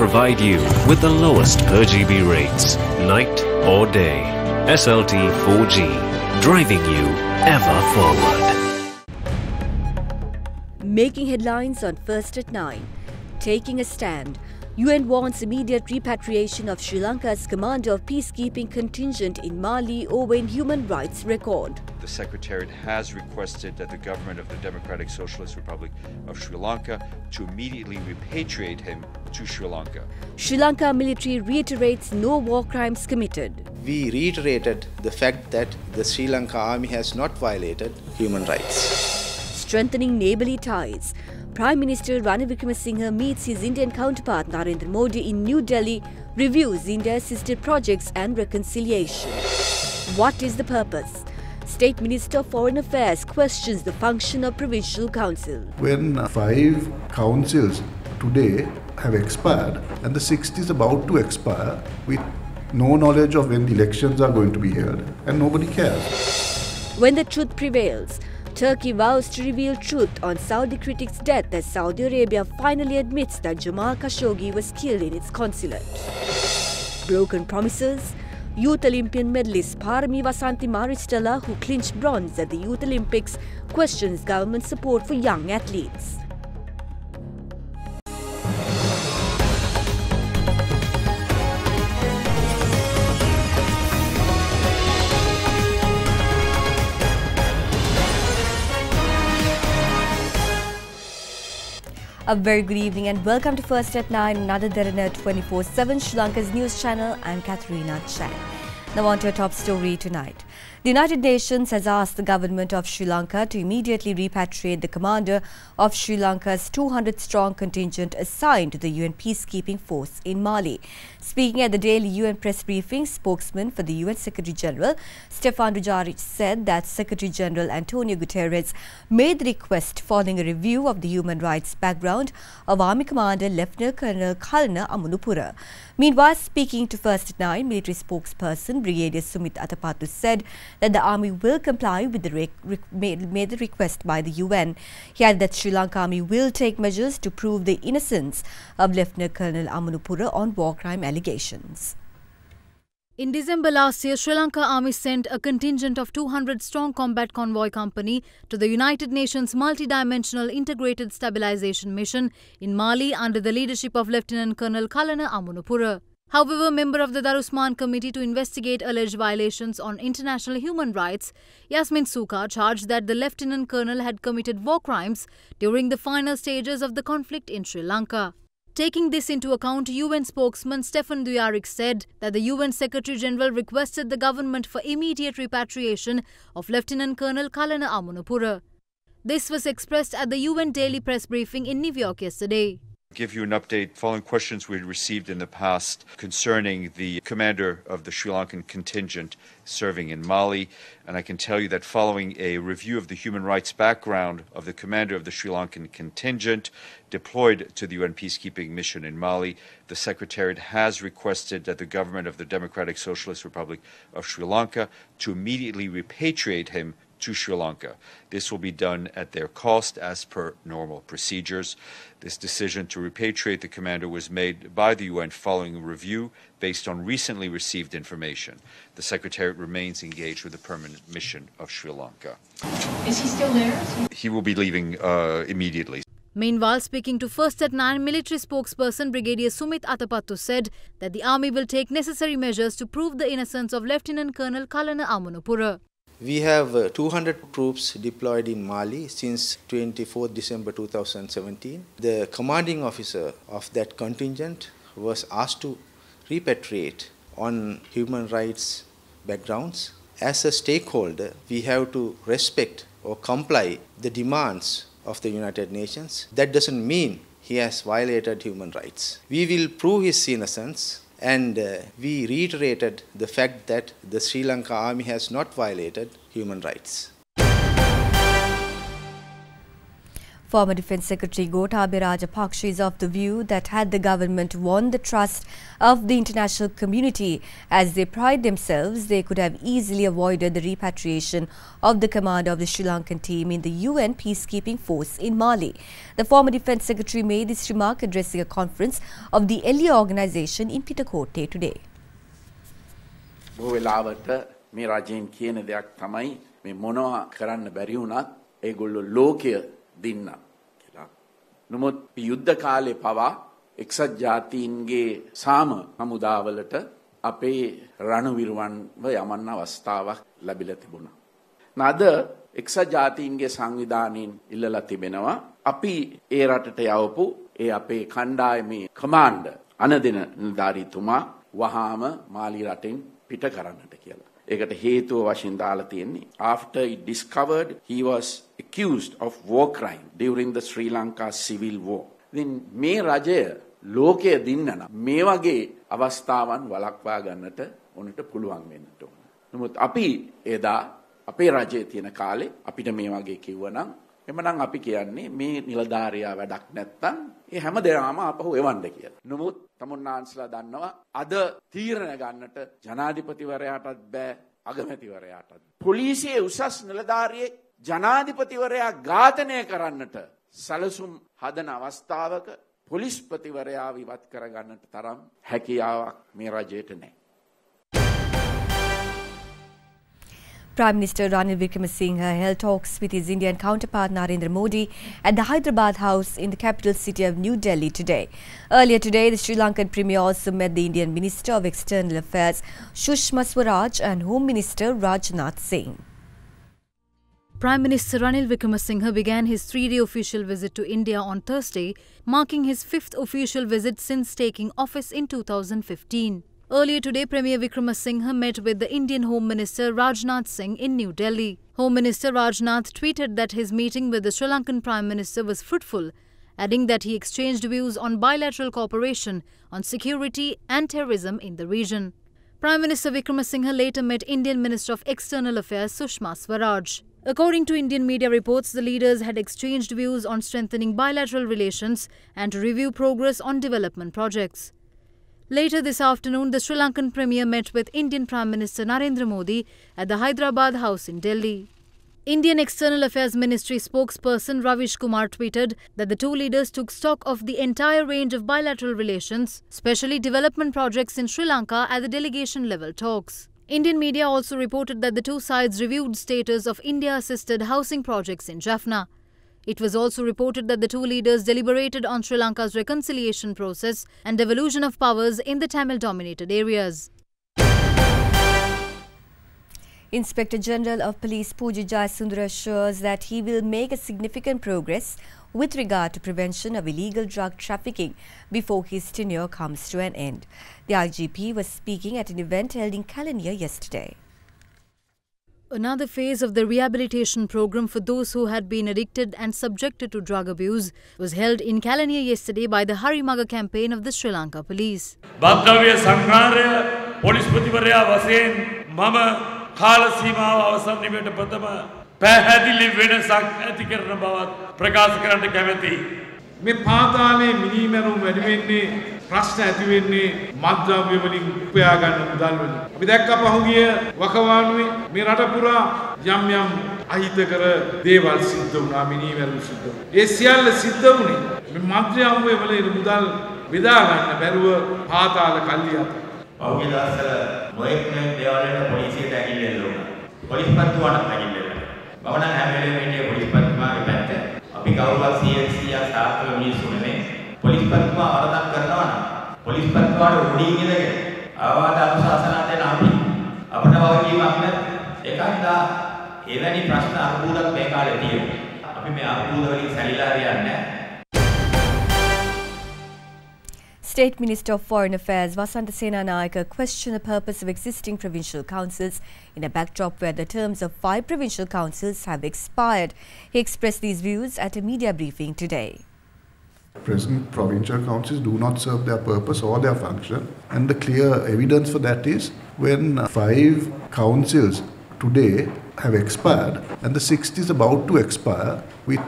provide you with the lowest per GB rates, night or day. SLT 4G, driving you ever forward. Making headlines on First at 9. Taking a stand. UN wants immediate repatriation of Sri Lanka's commander of peacekeeping contingent in Mali over human rights record. The Secretariat has requested that the government of the Democratic Socialist Republic of Sri Lanka to immediately repatriate him to Sri Lanka. Sri Lanka military reiterates no war crimes committed. We reiterated the fact that the Sri Lanka army has not violated human rights. Strengthening neighbourly ties. Prime Minister Ranil Wickremesinghe meets his Indian counterpart Narendra Modi in New Delhi, reviews India-assisted projects and reconciliation. What is the purpose? State Minister of Foreign Affairs questions the function of Provincial Council. When 5 councils today have expired and the 6th is about to expire with no knowledge of when the elections are going to be held and nobody cares. When the truth prevails, Turkey vows to reveal truth on Saudi critic's death as Saudi Arabia finally admits that Jamal Khashoggi was killed in its consulate. Broken promises. Youth Olympian medalist Parami Vasanthi Maristella, who clinched bronze at the Youth Olympics, questions government support for young athletes. A very good evening and welcome to First at 9, another Derana 24/7 Sri Lanka's news channel. I'm Katharina Chan. Now on to our top story tonight. The United Nations has asked the government of Sri Lanka to immediately repatriate the commander of Sri Lanka's 200-strong contingent assigned to the UN peacekeeping force in Mali. Speaking at the daily UN press briefing, spokesman for the UN Secretary-General, Stefan Dujarric, said that Secretary-General Antonio Guterres made the request following a review of the human rights background of Army Commander Lieutenant Colonel Kalana Amunupura. Meanwhile, speaking to First at 9, military spokesperson Brigadier Sumit Atapattu said that the army will comply with the made the request by the UN. He added that Sri Lanka army will take measures to prove the innocence of Lieutenant Colonel Amunupura on war crime allegations. In December last year, Sri Lanka Army sent a contingent of 200-strong combat convoy company to the United Nations multi-dimensional integrated stabilization mission in Mali under the leadership of Lieutenant Colonel Kalana Amunupura. However, a member of the Darusman Committee to investigate alleged violations on international human rights, Yasmin Suka, charged that the Lieutenant Colonel had committed war crimes during the final stages of the conflict in Sri Lanka. Taking this into account, UN spokesman Stefan Dujarric said that the UN Secretary-General requested the government for immediate repatriation of Lieutenant Colonel Kalana Amunupura. This was expressed at the UN daily press briefing in New York yesterday. Give you an update following questions we received in the past concerning the commander of the Sri Lankan contingent serving in Mali. And I can tell you that following a review of the human rights background of the commander of the Sri Lankan contingent deployed to the UN peacekeeping mission in Mali, the Secretariat has requested that the government of the Democratic Socialist Republic of Sri Lanka to immediately repatriate him to Sri Lanka. This will be done at their cost as per normal procedures. This decision to repatriate the commander was made by the UN following a review based on recently received information. The Secretariat remains engaged with the permanent mission of Sri Lanka. Is he still there? He will be leaving immediately. Meanwhile, speaking to First at 9, military spokesperson Brigadier Sumit Atapattu said that the army will take necessary measures to prove the innocence of Lieutenant Colonel Kalana Amunupura. We have 200 troops deployed in Mali since 24 December 2017. The commanding officer of that contingent was asked to repatriate on human rights backgrounds. As a stakeholder, we have to respect or comply the demands of the United Nations. That doesn't mean he has violated human rights. We will prove his innocence. And we reiterated the fact that the Sri Lanka army has not violated human rights. Former Defence Secretary Gotabaya Rajapaksa is of the view that had the government won the trust of the international community as they pride themselves, they could have easily avoided the repatriation of the commander of the Sri Lankan team in the UN peacekeeping force in Mali. The former Defence Secretary made this remark addressing a conference of the Elia organisation in Pitakotte today. බොහෝ වෙලාවට මේ රජයෙන් කියන දෙයක් තමයි මේ මොනවා කරන්න බැරි වුණත් ඒගොල්ලෝ ලෝකය දින්නා කියලා. නමුත් යුද්ධ කාලේ පවා එක්සත් ජාතීන්ගේ සාම හමුදාවලට අපේ රණවිරුවන්ව යමන්න අවස්ථාවක් ලැබිලා තිබුණා. නද එක්සත් ජාතීන්ගේ සංවිධානයෙන් ඉල්ලලා තිබෙනවා අපි ඒ රටට යවපු ඒ අපේ කණ්ඩායමේ කමාන්ඩර් අනදින නිලධාරීතුමා වහාම මාලි රටෙන් පිට කරන්නට කියලා. ඒකට හේතුව වශයෙන් දාලා තියෙන්නේ after it discovered he was accused of war crime during the Sri Lanka civil war. Then මේ රජය ලෝකය දින්නන මේ වගේ අවස්ථාවන් වළක්වා ගන්නට උන්ට පුළුවන් වෙන්නට ඕන. නමුත් අපි එදා අපේ රජයේ තියෙන කාලේ අපිට මේ වගේ කිව්වනම් එමනම් අපි කියන්නේ මේ නිලධාරියා වැඩක් නැත්තම් ඒ හැම දෙනාම අපහු එවන්න කියලා. නමුත් තමුන්නාන්සලා දන්නවා අද තීරණ ගන්නට ජනාධිපතිවරයාටත් බෑ අගමැතිවරයාටත්. පොලිසියේ උසස් නිලධාරියෙක් ජනාධිපතිවරයා ඝාතනය කරන්නට සැලසුම් හදන අවස්ථාවක පොලිස්පතිවරයාව ඉවත් කරගන්නට තරම් හැකියාවක් මේ රජයට නැහැ. Prime Minister Ranil Wickremesinghe held talks with his Indian counterpart Narendra Modi at the Hyderabad House in the capital city of New Delhi today. Earlier today, the Sri Lankan Premier also met the Indian Minister of External Affairs Sushma Swaraj and Home Minister Rajnath Singh. Prime Minister Ranil Wickremesinghe began his 3-day official visit to India on Thursday, marking his 5th official visit since taking office in 2015. Earlier today, Premier Wickremesinghe met with the Indian Home Minister Rajnath Singh in New Delhi. Home Minister Rajnath tweeted that his meeting with the Sri Lankan Prime Minister was fruitful, adding that he exchanged views on bilateral cooperation on security and terrorism in the region. Prime Minister Wickremesinghe later met Indian Minister of External Affairs Sushma Swaraj. According to Indian media reports, the leaders had exchanged views on strengthening bilateral relations and to review progress on development projects. Later this afternoon, the Sri Lankan Premier met with Indian Prime Minister Narendra Modi at the Hyderabad House in Delhi. Indian External Affairs Ministry spokesperson Ravish Kumar tweeted that the two leaders took stock of the entire range of bilateral relations, especially development projects in Sri Lanka at the delegation-level talks. Indian media also reported that the two sides reviewed status of India-assisted housing projects in Jaffna. It was also reported that the two leaders deliberated on Sri Lanka's reconciliation process and devolution of powers in the Tamil-dominated areas. Inspector General of Police Pooja Jayasundara assures that he will make a significant progress with regard to prevention of illegal drug trafficking before his tenure comes to an end. The IGP was speaking at an event held in Kalaniya yesterday. Another phase of the rehabilitation program for those who had been addicted and subjected to drug abuse was held in Kalaniya yesterday by the Harimaga campaign of the Sri Lanka Police. Bhattavya Sanghara Police Pativarya Vasen Mama Khala Seemaව අවසන් නිමයට ප්‍රථම පැහැදිලි වෙනසක් ඇති කරන බවත් ප්‍රකාශ කරන්න කැමැතියි. මේ පාතාලේ මිනිමරුම් වැඩි වෙන්නේ ප්‍රශ්න ඇති වෙන්නේ මත්ද්‍රව්‍ය වලින් උපයා ගන්න මුදල් වලින්. අපි දැක්ක පහුගිය වකවානුවේ මේ රට පුරා යම් යම් අහිතකර දේවල් සිද්ධ වුණා මිනිමරුම් සිද්ධ වුණා. ඒ සියල්ල සිද්ධ වුණේ මේ මත්ද්‍රව්‍ය වලින් මුදල් බෙදා ගන්න බැරුව පාතාල කල්ලියට. පහුගිය දවස්වල නොයෙක් දේවාලයට පොලිසියට ඇගිල්ල එල්ලුණා. පොලිස් පත්තුවටත් ඇගිල්ල එල්ලුණා. මම නම් හැම වෙලේම ඉන්නේ පොලිස් පත්තුමාගේ පැත්ත. අපි කවුරුවත් CSC සාර්ථක මිනිස්සු නෙමෙයි. පොලිස් පත්තුමා වරදක් කරනවා නම් පොලිස් පත්තුමාට උඩින් ඉඳගෙන ආවාද අනුශාසනා දෙන අපි අපිට වගකීමක් නැහැ. ඒකත් එවැනි ප්‍රශ්න අර්බුදක් මේ කාලේ තියෙනවා. අපි මේ අර්බුද වලින් සැලිලා හරියන්නේ නැහැ. State Minister of Foreign Affairs Vasanta Senanayake questioned the purpose of existing provincial councils in a backdrop where the terms of 5 provincial councils have expired. He expressed these views at a media briefing today. Present provincial councils do not serve their purpose or their function, and the clear evidence for that is when 5 councils today have expired and the 6th is about to expire with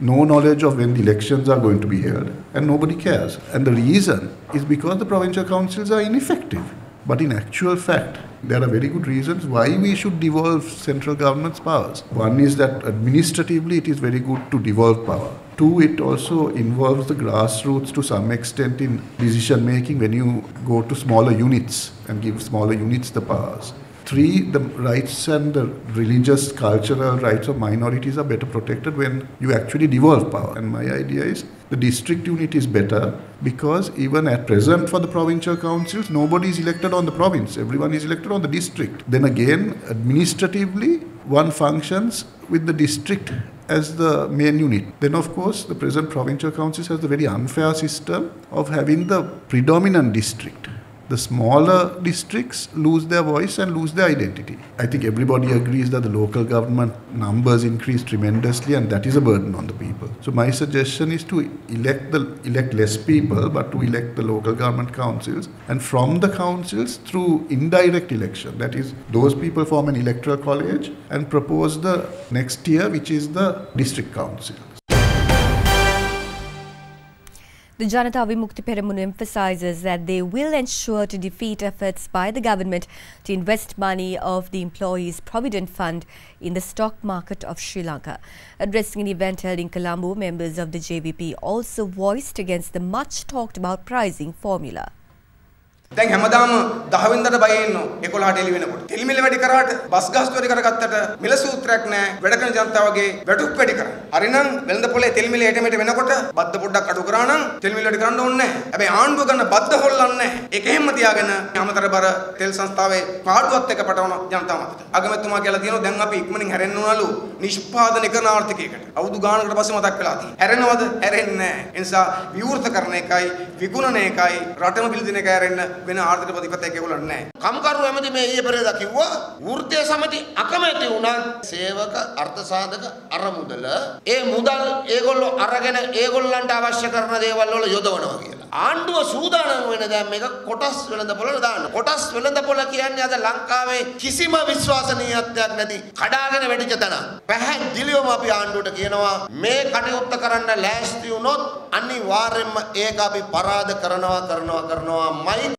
no knowledge of when the elections are going to be held, and nobody cares. And the reason is because the provincial councils are ineffective. But in actual fact, there are very good reasons why we should devolve central government's powers. One is that administratively it is very good to devolve power. Two, it also involves the grassroots to some extent in decision making when you go to smaller units and give smaller units the powers. Three, the rights and the religious, cultural rights of minorities are better protected when you actually devolve power. And my idea is the district unit is better because even at present for the provincial councils, nobody is elected on the province. Everyone is elected on the district. Then again, administratively, one functions with the district as the main unit. Then of course, the present provincial councils has the very unfair system of having the predominant district. The smaller districts lose their voice and lose their identity. I think everybody agrees that the local government numbers increase tremendously and that is a burden on the people. So my suggestion is to elect less people but to elect the local government councils, and from the councils through indirect election, that is those people form an electoral college and propose the next tier, which is the district council. The Janata Vimukti Peramunu emphasizes that they will ensure to defeat efforts by the government to invest money of the employees' provident fund in the stock market of Sri Lanka. Addressing an event held in Colombo, members of the JVP also voiced against the much talked about pricing formula. දැන් හැමදාම 10 වෙනිදාට බය ඉන්නෝ 11ට එළි වෙනකොට. තෙල් මිල වැඩි කරාට bus ගාස්තු වැඩි කරගත්තට මිල සූත්‍රයක් නැහැ. වැඩ කරන ජනතාවගේ වැටුප් වැඩි කරා. හරිනම් වෙළඳ පොලේ තෙල් මිල එට මෙට වෙනකොට බද්ද පොඩ්ඩක් අඩු කරා නම් තෙල් මිල වැඩි කරන්න ඕනේ නැහැ. හැබැයි ආණ්ඩුව ගන්න බද්ද හොල්ලන්නේ නැහැ. ඒක හැම තියාගෙන අමතර බර තෙල් සංස්ථාවේ පාඩුවත් එක පටවන ජනතාව මතට. අගමැතිතුමා කියලා තියෙනවා දැන් අපි ඉක්මනින් හැරෙන්න ඕනලු නිෂ්පාදනය කරන ආර්ථිකයකට. අවුරුදු ගානකට පස්සේ මතක් වෙලා තියෙනවා. හැරෙනවද? හැරෙන්නේ නැහැ. ඒ නිසා විවෘත කරන එකයි විකුණන එකයි රටම පිළිදින එකයි හැරෙන්න වෙන ආර්ථික ප්‍රතිපත්තියක් ඒගොල්ලන් නැහැ. කම්කරු ඇමති මේ ඊයේ පෙරේදා කිව්වා වෘත්තීය සමිති අකමැති වුණත් සේවක අර්ථ සාධක අරමුදල ඒ මුදල් ඒගොල්ලෝ අරගෙන ඒගොල්ලන්ට අවශ්‍ය කරන දේවල් වල යොදවනවා කියලා. ආණ්ඩුව සූදානම් වෙන දැන් මේක කොටස් වෙළඳපොළට දාන්න. කොටස් වෙළඳපොළ කියන්නේ අද ලංකාවේ කිසිම විශ්වාසනීයත්වයක් නැති කඩාගෙන වැටිච්ච තැන. පැහැදිලිවම අපි ආණ්ඩුවට කියනවා මේ කටයුත්ත කරන්න ලෑස්ති වුණොත් අනිවාර්යයෙන්ම ඒක අපි පරාද කරනවාමයි.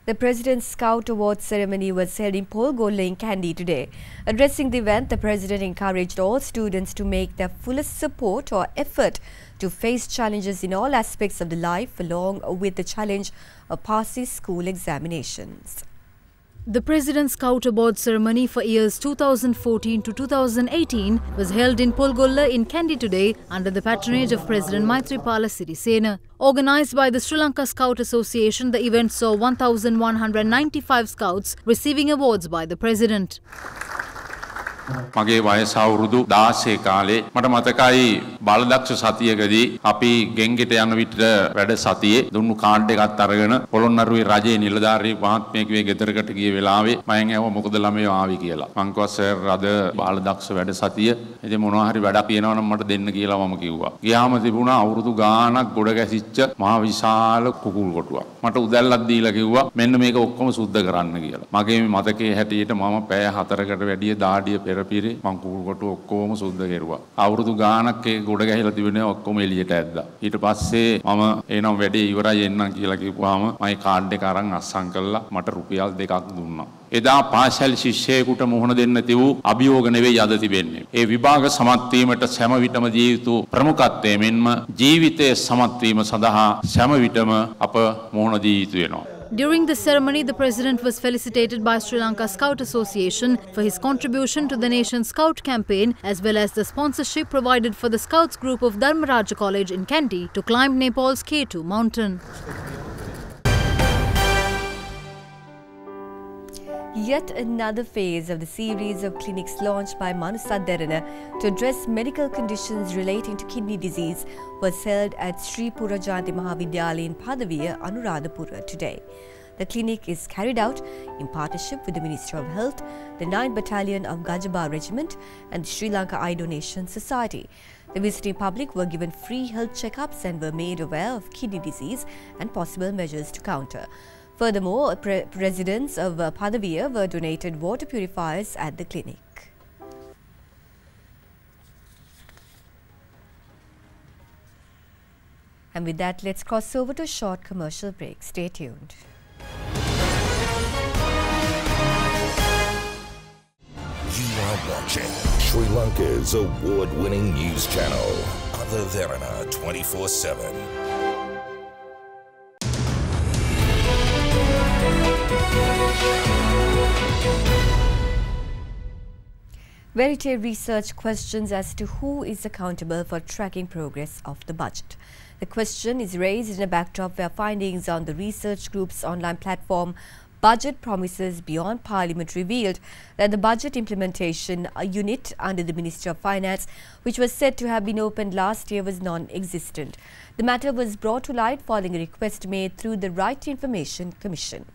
The President's Scout Awards ceremony was held in Polgolla in Kandy today. Addressing the event, the President encouraged all students to make their fullest support or effort to face challenges in all aspects of the life, along with the challenge of passing school examinations. The President's Scout Award ceremony for years 2014 to 2018 was held in Polgolla in Kandy today under the patronage of President Maithripala Sirisena. Organised by the Sri Lanka Scout Association, the event saw 1,195 scouts receiving awards by the President. මගේ වයස අවුරුදු 16 කාලේ මට මතකයි බලදක්ෂ සතියකදී අපි ගෙන්ගෙට යන විට වැඩ සතියේ දුන්නු කාඩ් එකක් අරගෙන පොළොන්නරුවේ රජයේ නිලධාරී මහත්මයෙක් ගේ ගෙදරකට ගිය වෙලාවේ මම ඇහුවා මොකද ළමයෝ ආවි කියලා. මං කිව්වා සර් අද බලදක්ෂ වැඩ සතිය. ඉතින් මොනවා හරි වැඩක් කියනවා නම් මට දෙන්න කියලා මම කිව්වා. ගියාම තිබුණා අවුරුදු ගාණක් ගොඩ ගැසිච්ච මහා විශාල කුකුල් කොටුවක්. මට උදැල්ලක් දීලා කිව්වා මෙන්න මේක ඔක්කොම සුද්ධ කරන්න කියලා. මගේ මතකයේ හැටියට මම පැය 4කට වැඩිය දාඩිය පෙරපිරේ මං කුකුල් කොටුව ඔක්කොම සුද්ධ කෙරුවා. අවුරුදු ගාණක් ඒක ගොඩ ගැහිලා තිබුණේ ඔක්කොම එළියට ඇද්දා. ඊට පස්සේ මම එනම් වැඩේ ඉවරයි එන්නම් කියලා කිව්වහම මගේ කාඩ් එක අරන් අස්සම් කළා මට රුපියල් 2ක් දුන්නා. එදා පාසල් ශිෂ්‍යයෙකුට මුහුණ දෙන්න තිබූ අභියෝග නෙවෙයි අද තිබෙන්නේ. ඒ විභාග සමත් වීමට සෑම විටම දිය යුතු ප්‍රමුඛත්වය මෙන්ම ජීවිතයේ සමත් වීම සඳහා සෑම විටම අප මුහුණ දී යුතු වෙනවා. During the ceremony, the President was felicitated by Sri Lanka Scout Association for his contribution to the nation's Scout campaign, as well as the sponsorship provided for the Scouts group of Dharmaraja College in Kandy to climb Nepal's K2 mountain. Yet another phase of the series of clinics launched by Derana to address medical conditions relating to kidney disease was held at Sri Purajanti Mahavidyalaya in Padaviya, Anuradhapura today. The clinic is carried out in partnership with the Ministry of Health, the 9th Battalion of Gajaba Regiment and the Sri Lanka Eye Donation Society. The visiting public were given free health checkups and were made aware of kidney disease and possible measures to counter. Furthermore, residents of Padaviya were donated water purifiers at the clinic. And with that, let's cross over to a short commercial break. Stay tuned. You are watching Sri Lanka's award-winning news channel, Derana 24/7. Verite research questions as to who is accountable for tracking progress of the budget. The question is raised in a backdrop where findings on the research group's online platform Budget Promises Beyond Parliament revealed that the budget implementation unit under the Ministry of Finance, which was said to have been opened last year, was non-existent. The matter was brought to light following a request made through the Right to Information Commission.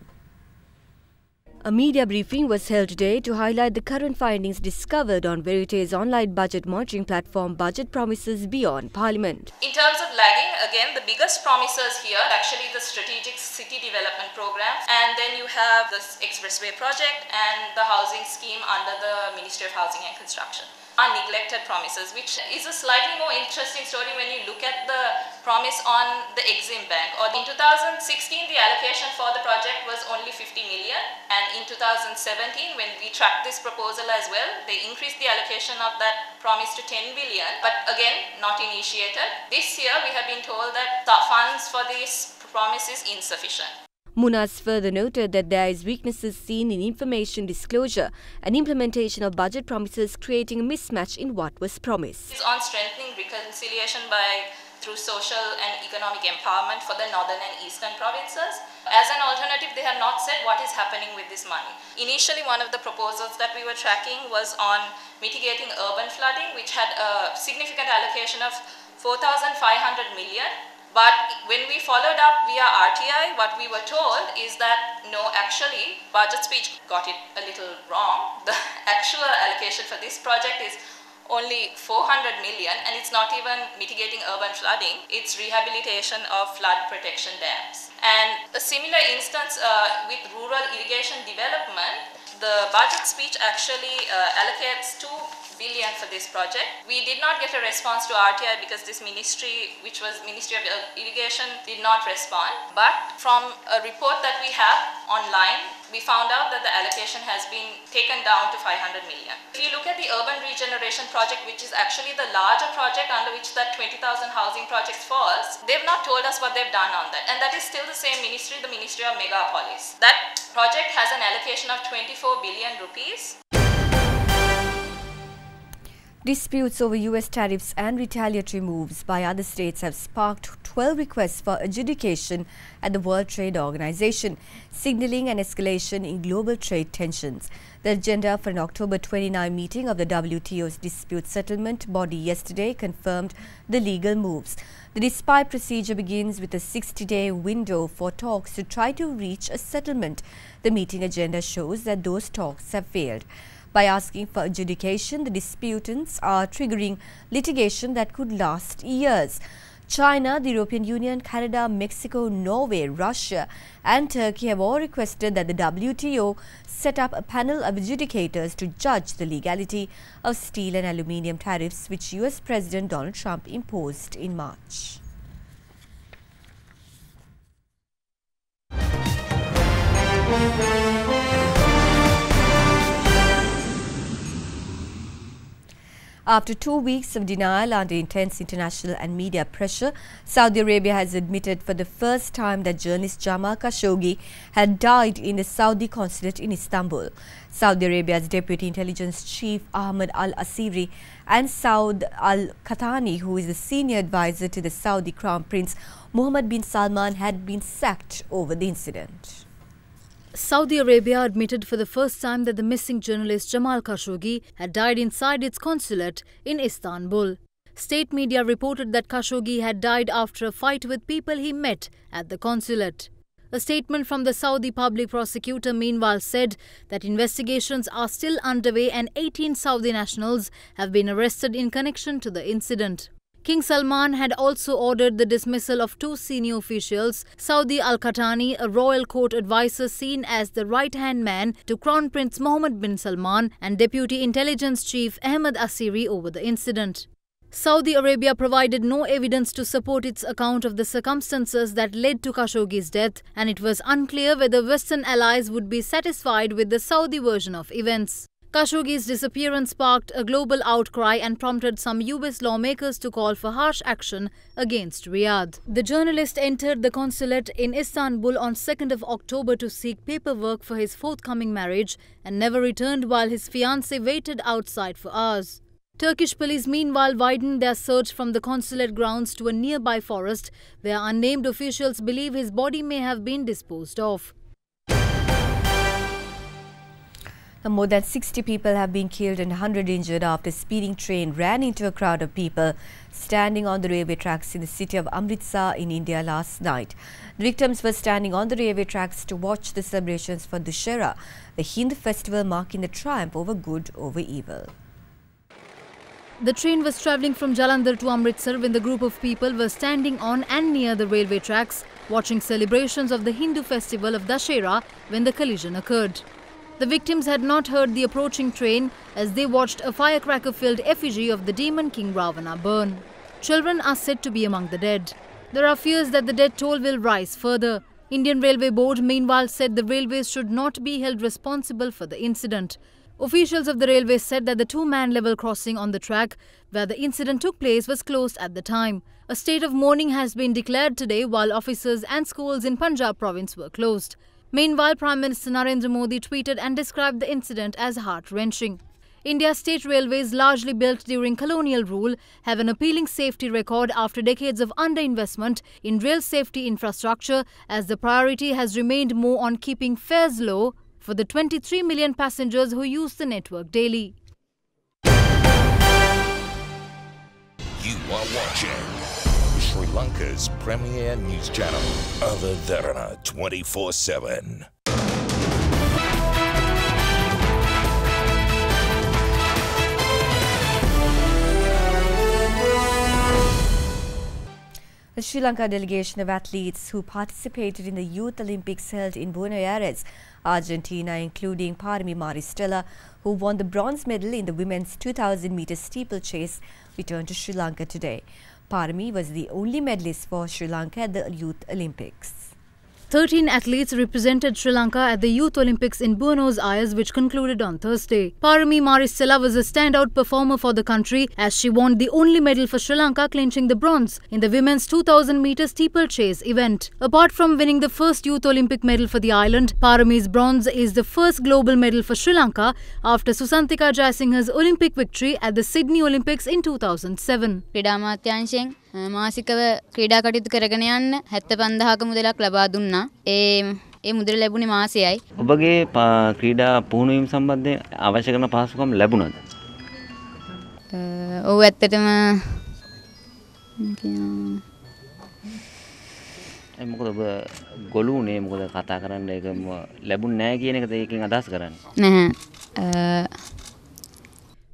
A media briefing was held today to highlight the current findings discovered on Verite's online budget monitoring platform Budget Promises Beyond Parliament. In terms of lagging, again, the biggest promisers here actually the Strategic City Development Program, and then you have the Expressway Project and the housing scheme under the Ministry of Housing and Construction. Are neglected promises, which is a slightly more interesting story when you look at the promise on the Exim Bank. Or in 2016, the allocation for the project was only 50 million, and in 2017, when we tracked this proposal as well, they increased the allocation of that promise to 10 billion, but again, not initiated. This year, we have been told that the funds for this promise is insufficient. Munas further noted that there is weaknesses seen in information disclosure and implementation of budget promises, creating a mismatch in what was promised. It's on strengthening reconciliation through social and economic empowerment for the northern and eastern provinces. As an alternative, they have not said what is happening with this money. Initially, one of the proposals that we were tracking was on mitigating urban flooding, which had a significant allocation of 4,500 million. But when we followed up via RTI, what we were told is that no, actually, budget speech got it a little wrong. The actual allocation for this project is only 400 million, and it's not even mitigating urban flooding, it's rehabilitation of flood protection dams. And a similar instance with rural irrigation development, the budget speech actually allocates 2 billion for this project. We did not get a response to RTI because this ministry, which was Ministry of Irrigation, did not respond. But from a report that we have online, we found out that the allocation has been taken down to 500 million. If you look at the urban regeneration project, which is actually the larger project under which that 20,000 housing projects falls, they've not told us what they've done on that. And that is still the same ministry, the Ministry of Megapolis. That project has an allocation of 24 billion rupees. Disputes over US tariffs and retaliatory moves by other states have sparked 12 requests for adjudication at the World Trade Organization, signaling an escalation in global trade tensions. The agenda for an October 29 meeting of the WTO's dispute settlement body yesterday confirmed the legal moves. The dispute procedure begins with a 60-day window for talks to try to reach a settlement. The meeting agenda shows that those talks have failed. By asking for adjudication, the disputants are triggering litigation that could last years. China, the European Union, Canada, Mexico, Norway, Russia and Turkey have all requested that the WTO set up a panel of adjudicators to judge the legality of steel and aluminium tariffs which US President Donald Trump imposed in March. After 2 weeks of denial under intense international and media pressure, Saudi Arabia has admitted for the first time that journalist Jamal Khashoggi had died in the Saudi consulate in Istanbul. Saudi Arabia's Deputy Intelligence Chief Ahmed al-Asiri and Saud al-Qahtani, who is the senior advisor to the Saudi Crown Prince Mohammed bin Salman, had been sacked over the incident. Saudi Arabia admitted for the first time that the missing journalist Jamal Khashoggi had died inside its consulate in Istanbul. State media reported that Khashoggi had died after a fight with people he met at the consulate. A statement from the Saudi public prosecutor meanwhile said that investigations are still underway and 18 Saudi nationals have been arrested in connection to the incident. King Salman had also ordered the dismissal of 2 senior officials, Saudi al-Qahtani, a royal court advisor seen as the right-hand man to Crown Prince Mohammed bin Salman, and Deputy Intelligence Chief Ahmed Asiri over the incident. Saudi Arabia provided no evidence to support its account of the circumstances that led to Khashoggi's death, and it was unclear whether Western allies would be satisfied with the Saudi version of events. Khashoggi's disappearance sparked a global outcry and prompted some US lawmakers to call for harsh action against Riyadh. The journalist entered the consulate in Istanbul on 2nd of October to seek paperwork for his forthcoming marriage and never returned while his fiancée waited outside for hours. Turkish police meanwhile widened their search from the consulate grounds to a nearby forest where unnamed officials believe his body may have been disposed of. More than 60 people have been killed and 100 injured after a speeding train ran into a crowd of people standing on the railway tracks in the city of Amritsar in India last night. The victims were standing on the railway tracks to watch the celebrations for Dussehra, the Hindu festival marking the triumph over good over evil. The train was travelling from Jalandhar to Amritsar when the group of people were standing on and near the railway tracks watching celebrations of the Hindu festival of Dussehra when the collision occurred. The victims had not heard the approaching train as they watched a firecracker-filled effigy of the demon king Ravana burn. Children are said to be among the dead. There are fears that the death toll will rise further. Indian Railway Board meanwhile said the railways should not be held responsible for the incident. Officials of the railway said that the two-man level crossing on the track where the incident took place was closed at the time. A state of mourning has been declared today while offices and schools in Punjab province were closed. Meanwhile, Prime Minister Narendra Modi tweeted and described the incident as heart-wrenching. India's state railways, largely built during colonial rule, have an appealing safety record after decades of underinvestment in rail safety infrastructure, as the priority has remained more on keeping fares low for the 23 million passengers who use the network daily. You are watching Sri Lanka's premier news channel, Derana 24/7. The Sri Lanka delegation of athletes who participated in the Youth Olympics held in Buenos Aires, Argentina, including Parmi Maristella, who won the bronze medal in the women's 2,000-meter steeplechase, returned to Sri Lanka today. Parmi was the only medalist for Sri Lanka at the Youth Olympics. 13 athletes represented Sri Lanka at the Youth Olympics in Buenos Aires, which concluded on Thursday. Parmi Maristella was a standout performer for the country as she won the only medal for Sri Lanka, clinching the bronze in the women's 2,000-meter steeplechase event. Apart from winning the first Youth Olympic medal for the island, Parmi's bronze is the first global medal for Sri Lanka after Susantika Jayasinghe's Olympic victory at the Sydney Olympics in 2007. මාසිකව ක්‍රීඩා කටයුතු කරගෙන යන්න 75000ක මුදලක් ලබා දුන්නා. ඒ මුදල ලැබුණේ මාසෙයි. ඔබගේ ක්‍රීඩා පුහුණුවීම සම්බන්ධයෙන් අවශ්‍ය කරන පහසුකම් ලැබුණාද? ඔව් ඇත්තටම මොකද ඔබ ගොළුනේ මොකද කතා කරන්න ඒක ලැබුණ නැහැ කියන එකද ඒකෙන් අදහස් කරන්නේ? නැහැ.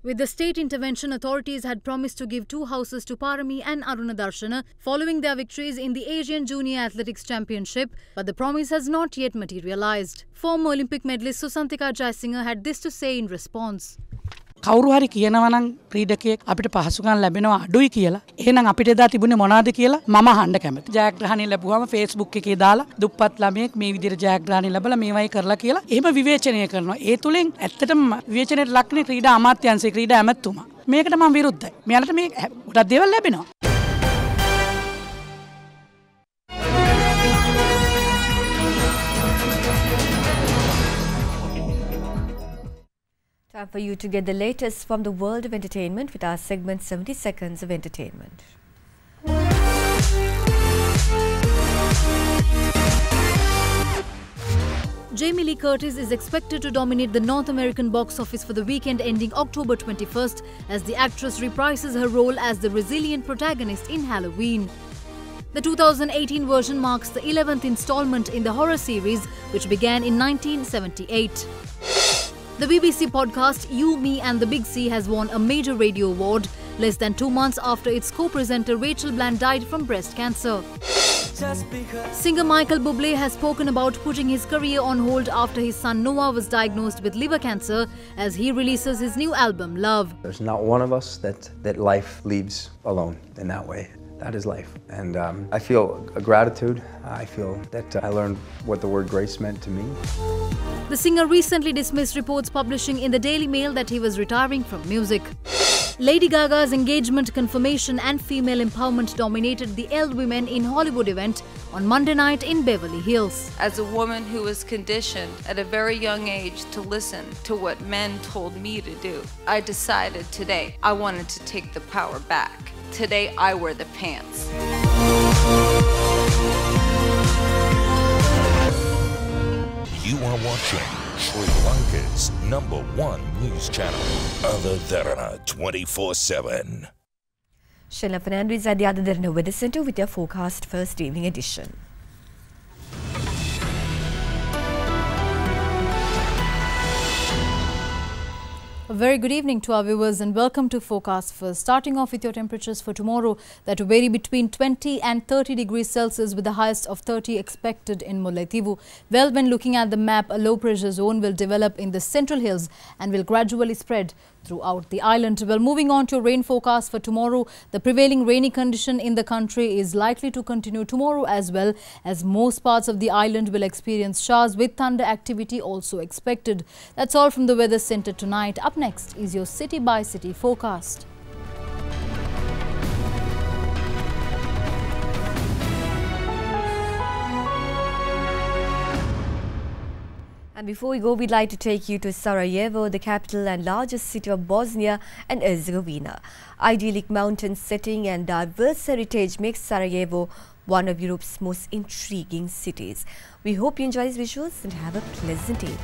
With the state intervention, authorities had promised to give 2 houses to Parami and Aruna Darshana following their victories in the Asian Junior Athletics Championship, but the promise has not yet materialized. Former Olympic medalist Susantika Jayasinghe had this to say in response. කවුරු හරි කියනවා නම් ක්‍රීඩකයෙක් අපිට පහසුකම් ලැබෙනවා අඩුයි කියලා. එහෙනම් අපිට එදා තිබුණේ මොනවද කියලා මම අහන්න කැමතියි. ජයග්‍රහණය ලැබුවාම Facebook එකේ දාලා දුප්පත් ළමයෙක් මේ විදිහට ජයග්‍රහණය ලැබලා මේවයි කරලා කියලා එහෙම විවේචනය කරනවා. ඒ තුලින් ඇත්තටම විවේචනයට ලක්නේ ක්‍රීඩා අමාත්‍යාංශයේ ක්‍රීඩා ඇමතුමා. මේකට මම විරුද්ධයි. මෙයාලට මේ ගොඩක් දේවල් ලැබෙනවා. Time for you to get the latest from the world of entertainment with our segment 70 Seconds of Entertainment. Jamie Lee Curtis is expected to dominate the North American box office for the weekend ending October 21st as the actress reprises her role as the resilient protagonist in Halloween. The 2018 version marks the 11th installment in the horror series, which began in 1978. The BBC podcast You, Me and the Big C has won a major radio award less than 2 months after its co-presenter Rachel Bland died from breast cancer. Singer Michael Bublé has spoken about putting his career on hold after his son Noah was diagnosed with liver cancer as he releases his new album, Love. There's not one of us that life leaves alone in that way. That is life. And I feel a gratitude. I feel that I learned what the word grace meant to me. The singer recently dismissed reports publishing in the Daily Mail that he was retiring from music. Lady Gaga's engagement confirmation and female empowerment dominated the Elle Women in Hollywood event on Monday night in Beverly Hills. As a woman who was conditioned at a very young age to listen to what men told me to do, I decided today I wanted to take the power back. Today I wear the pants. You are watching Sri Lanka's #1 news channel, Other Derana 24/7. Sheila Fernandez at the Other Derana Weather Centre with your forecast first evening edition. A very good evening to our viewers and welcome to Forecast First. Starting off with your temperatures for tomorrow that will vary between 20 and 30 degrees Celsius with the highest of 30 expected in Mullaitivu. Well, when looking at the map, a low pressure zone will develop in the central hills and will gradually spread throughout the island. Well, moving on to rain forecast for tomorrow, the prevailing rainy condition in the country is likely to continue tomorrow as well, as most parts of the island will experience showers with thunder activity also expected. That's all from the Weather Centre tonight. Up next is your city by city forecast. And before we go, we'd like to take you to Sarajevo, the capital and largest city of Bosnia and Herzegovina. Idyllic mountain setting and diverse heritage makes Sarajevo one of Europe's most intriguing cities. We hope you enjoy these visuals and have a pleasant evening.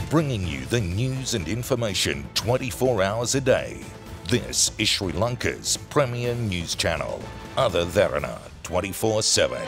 Bringing you the news and information 24 hours a day. This is Sri Lanka's premier news channel, Other Derana 24/7.